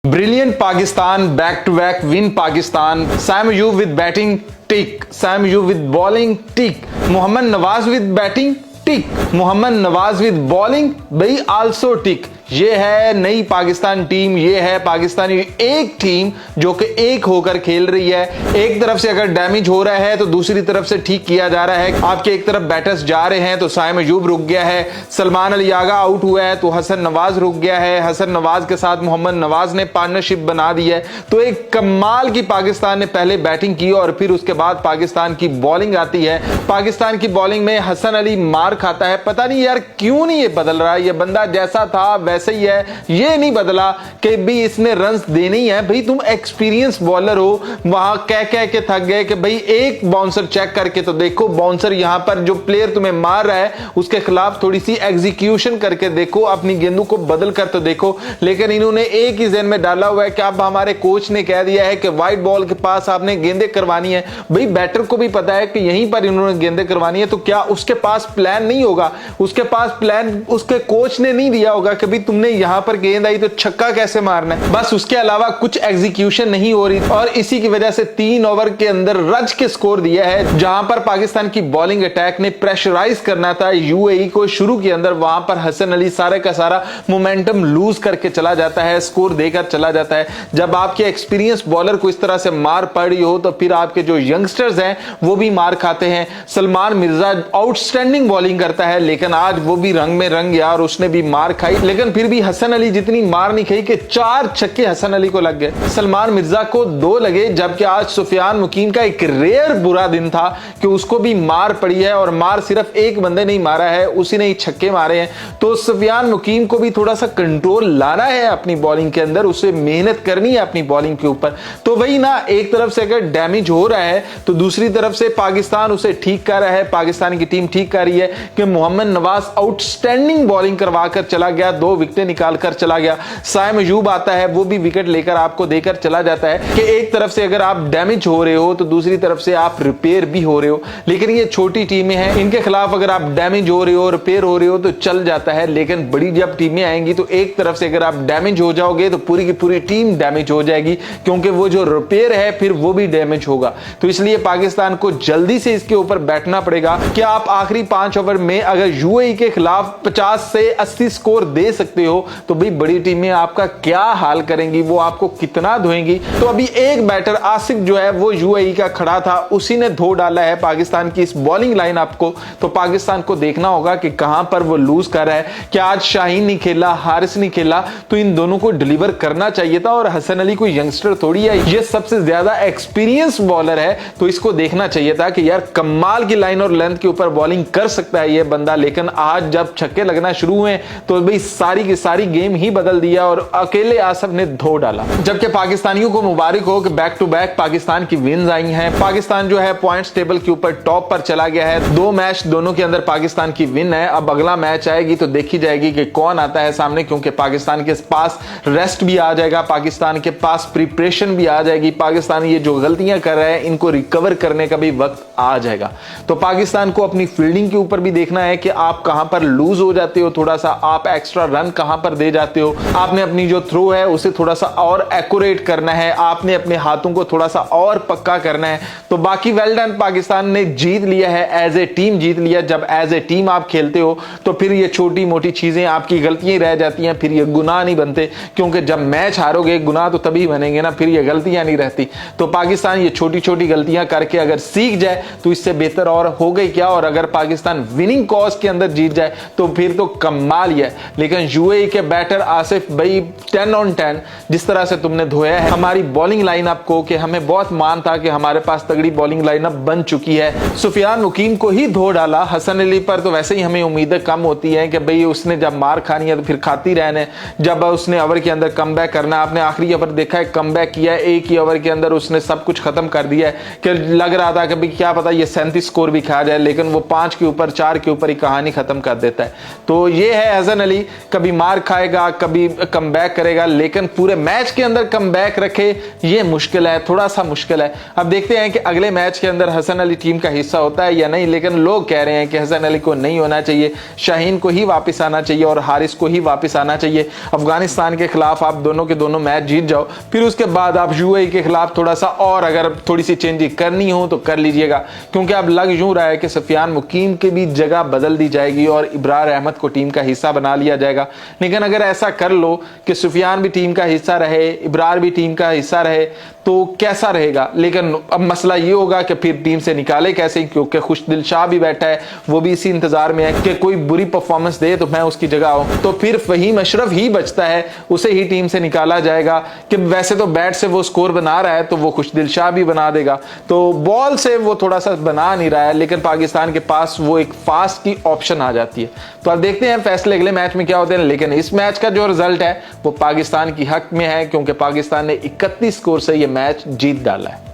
Brilliant Pakistan, back-to-back win Pakistan. Sam Ayub with batting, tick. Sam Ayub with bowling, tick. Mohammad Nawaz with batting, tick. Mohammad Nawaz with bowling, भाई also tick. ये है नई Pakistan team, ये है पाकिस्तानी एक team जो कि एक होकर खेल रही है। एक तरफ से अगर डैमेज हो रहा है तो दूसरी तरफ से ठीक किया जा रहा है। आपके एक तरफ बैटर्स जा रहे हैं तो साइम अयूब रुक गया है, सलमान अली आगा आउट हुआ है तो हसन नवाज रुक गया है, हसन नवाज के साथ मोहम्मद नवाज ने पार्टनरशिप बना दी है। तो एक कमाल की पाकिस्तान ने पहले बैटिंग की और फिर उसके बाद पाकिस्तान की बॉलिंग आती है। पाकिस्तान की बॉलिंग में हसन अली मार खाता है, पता नहीं यार क्यों नहीं ये बदल रहा। ये बंदा जैसा था वैसे ही है, ये नहीं बदला कि भाई इसने रन्स देने ही है। भाई तुम एक्सपीरियंस बॉलर हो, वहां कह कह के थक गए कि भाई एक बाउंसर चेक करके तो देखो, बाउंसर यहां पर जो प्लेयर तुम्हें मार रहा है उसके खिलाफ थोड़ी सी एग्जीक्यूशन करके देखो, अपनी गेंदों को बदल कर तो देखो। लेकिन इन्होंने एक ही जहन में डाला हुआ है कि अब हमारे कोच ने कह दिया है कि वाइट बॉल के पास आपने गेंदें करवानी है। भाई बैटर को भी पता है कि यहीं पर इन्होंने गेंदें करवानी है, तो क्या उसके पास प्लान नहीं होगा? उसके पास प्लान उसके कोच ने नहीं दिया होगा कि भाई तुमने यहां पर गेंद आई तो छक्का कैसे मारना है? बस उसके अलावा कुछ एग्जीक्यूशन नहीं हो रही और इसी की वजह से 3 ओवर के अंदर रज के स्कोर दिया है। जहां पर पाकिस्तान की बॉलिंग अटैक ने प्रेशराइज करना था यूएई को शुरू के अंदर, वहां पर हसन अली सारे का सारा मोमेंटम लूज करके चला जाता है, स्कोर देकर चला जाता है। जब आपके एक्सपीरियंस बॉलर को इस तरह से मार पड़ रही हो तो फिर आपके जो यंगस्टर्स हैं वो भी मार खाते हैं। सलमान मिर्जा आउटस्टैंडिंग बॉलिंग करता है, लेकिन आज वो भी रंग में रंग गया और उसने भी मार खाई। लेकिन फिर भी हसन अली जितनी मार नहीं खाई कि 4 छक्के हसन अली को लग गए, सलमान मिर्जा को 2 लगे। जबकि आज सुफियान मुकीम का एक रेयर बुरा दिन था कि उसको भी मार पड़ी है और मार सिर्फ एक बंदे नहीं मारा है, उसी ने ही छक्के मारे हैं। तो सुफियान मुकीम को भी थोड़ा सा कंट्रोल लाना है अपनी बॉलिंग के अंदर, उसे मेहनत करनी है अपनी बॉलिंग के ऊपर। तो वही ना, एक तरफ से अगर डैमेज हो रहा है तो दूसरी तरफ से पाकिस्तान उसे ठीक कर रहा है, पाकिस्तान की टीम ठीक कर रही है कि मोहम्मद नवाज आउटस्टैंडिंग बॉलिंग करवा कर चला गया, 2 विकेटें निकाल कर चला गया। साइम अयूब आता है, वो भी विकेट लेकर आपको देकर चला जाता है कि एक तरफ से अगर आप डैमेज हो रहे हो तो दूसरी तरफ से आप रिपेयर भी हो रहे हो। लेकिन ये छोटी टीमें हैं, इनके खिलाफ अगर आप डैमेज हो रहे हो, रिपेयर हो रहे हो तो चल जाता है। लेकिन बड़ी जब टीमें आएंगी तो एक तरफ से अगर आप डैमेज हो जाओगे तो पूरी की पूरी टीम डैमेज हो जाएगी, क्योंकि वो जो रिपेयर है फिर वो भी डैमेज होगा। तो इसलिए पाकिस्तान को जल्दी से इसके ऊपर बैठना पड़ेगा कि आप आखिरी 5 ओवर में अगर यूएई के खिलाफ 50 से 80 स्कोर दे सकते हो तो भाई बड़ी टीमें आपका क्या हाल करेंगी, वो आपको कितना धोएंगी। तो अभी एक बैटर आसिफ जो है वो यूएई का खड़ा था, उसी ने धो डाला है पाकिस्तान की इस बॉलिंग लाइन आपको। तो पाकिस्तान को देखना होगा कि कहां पर वो लूज कर रहा है। क्या आज शाहीन नहीं खेला, हारिस नहीं खेला, तो इन दोनों को डिलीवर करना चाहिए था। और हसन अली कोई यंगस्टर थोड़ी है, ये सबसे ज्यादा एक्सपीरियंस बॉलर है, तो इसको देखना चाहिए था कि यार कमाल की लाइन और लेंथ के ऊपर बॉलिंग कर सकता है ये बंदा। लेकिन आज जब छक्के लगना शुरू हुए तो भाई सारी की सारी गेम ही बदल दिया और अकेले आसिफ ने धो डाला। जबकि पाकिस्तानियों को मुबारक हो कि बैक टू बैक पाकिस्तान की विन्स आई हैं। पाकिस्तान जो है पॉइंट्स टेबल के ऊपर टॉप पर चला गया है। 2 मैच दोनों के अंदर पाकिस्तान की विन है। अब अगला मैच आएगी तो देखी जाएगी कि कौन आता है सामने, क्योंकि पाकिस्तान के पास रेस्ट भी आ जाएगा, पाकिस्तान के पास प्रिपरेशन भी आ जाएगी। पाकिस्तान ये जो गलतियां कर रहा है इनको रिकवर करने का भी वक्त आ जाएगा। तो पाकिस्तान को अपनी फील्डिंग के ऊपर भी देखना है कि आप कहां पर लूज हो जाते हो, थोड़ा सा आप एक्स्ट्रा रन कहां पर दे जाते हो। आपने अपनी जो थ्रो है उसे थोड़ा सा और एक्यूरेट करना है, आपने अपने हाथों को थोड़ा सा और पक्का करना है। तो बाकी वेल डन, पाकिस्तान ने जीत लिया है, एज ए टीम जीत लिया। जब एज ए टीम आप खेलते हो तो फिर ये छोटी मोटी चीजें आपकी गलतियां रह जाती हैं, फिर ये गुनाह नहीं बनते, क्योंकि जब मैच हारोगे गुनाह तो तभी बनेंगे ना, फिर ये गलतियां नहीं रहती। तो पाकिस्तान ये छोटी छोटी गलतियां करके अगर सीख जाए तो इससे बेहतर और हो गई क्या। और अगर पाकिस्तान विनिंग कॉज के अंदर जीत जाए तो फिर तो कमाल ही है। लेकिन यूएई के बैटर आसिफ भाई 10 on 10 जिस तरह से तुमने धोया है हमारी बॉलिंग लाइनअप को, कि हमें बहुत मान था कि हमारे पास तगड़ी बॉलिंग लाइनअप बन चुकी है। सुफियान मुकीम को ही धो डाला। हसन अली पर तो वैसे ही हमें उम्मीदें कम होती हैं कि भाई उसने जब मार खानी है तो फिर खाती रहने। जब उसने ओवर के अंदर कमबैक करना, आपने आखिरी ओवर देखा है कमबैक किया है, एक ही ओवर के अंदर उसने सब कुछ खत्म कर दिया है कि लग रहा था कि भाई क्या पता ये 37 स्कोर भी खा जाए, लेकिन वो 5 के ऊपर 4 के ऊपर ही कहानी खत्म कर देता है। तो ये है हसन अली, कभी मार खाएगा, कभी कमबैक करेगा, लेकिन पूरे मैच के अंदर कमबैक रखे ये मुश्किल है, थोड़ा सा मुश्किल है। अब देखते हैं कि अगले मैच के अंदर हसन अली टीम का हिस्सा होता है या नहीं, लेकिन लोग कह रहे हैं कि हसन अली को नहीं होना चाहिए, शाहीन को ही वापस आना चाहिए और हारिस को ही वापस आना चाहिए। अफगानिस्तान के खिलाफ आप दोनों के दोनों मैच जीत जाओ, फिर उसके बाद आप यूएई के खिलाफ थोड़ा सा और अगर थोड़ी सी चेंजिंग करनी हो तो कर लीजिएगा, क्योंकि अब लग यूं रहा है कि सुफियान मुकीम की भी जगह बदल दी जाएगी और इब्रार अहमद को टीम का हिस्सा बना लिया जाएगा। लेकिन अगर ऐसा कर लो कि सुफियान भी टीम का हिस्सा रहे, इब्रार भी टीम का हिस्सा रहे, तो कैसा रहेगा। लेकिन अब मसला ये होगा कि फिर टीम से निकाले कैसे, क्योंकि खुशदिल शाह भी बैठा है, वो भी इसी इंतजार में है कि कोई बुरी परफॉर्मेंस दे तो मैं उसकी जगह आऊं, तो फिर फहीम अशरफ ही बचता है, उसे ही टीम से निकाला जाएगा कि वैसे तो बैट से वो स्कोर बना रहा है तो वो खुशदिल शाह भी बना देगा, तो बॉल से वो थोड़ा सा बना नहीं रहा है, लेकिन पाकिस्तान के पास वो एक फास्ट की ऑप्शन आ जाती है। तो अब देखते हैं फैसले अगले मैच में क्या होते हैं, लेकिन इस मैच का जो रिजल्ट है वो पाकिस्तान की हक में है, क्योंकि पाकिस्तान ने 31 स्कोर से ये मैच जीत डाला है।